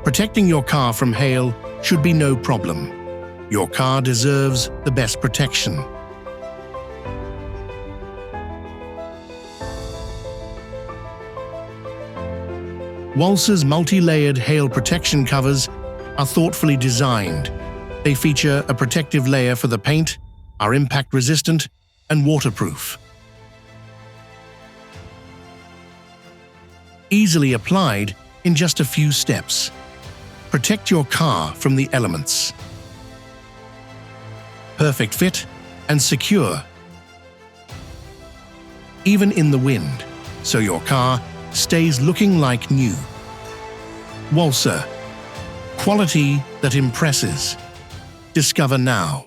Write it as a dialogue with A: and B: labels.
A: Protecting your car from hail should be no problem. Your car deserves the best protection. WALSER's multi-layered hail protection covers are thoughtfully designed. They feature a protective layer for the paint, are impact-resistant and waterproof. Easily applied in just a few steps. Protect your car from the elements. Perfect fit and secure, even in the wind, so your car stays looking like new. WALSER, quality that impresses. Discover now.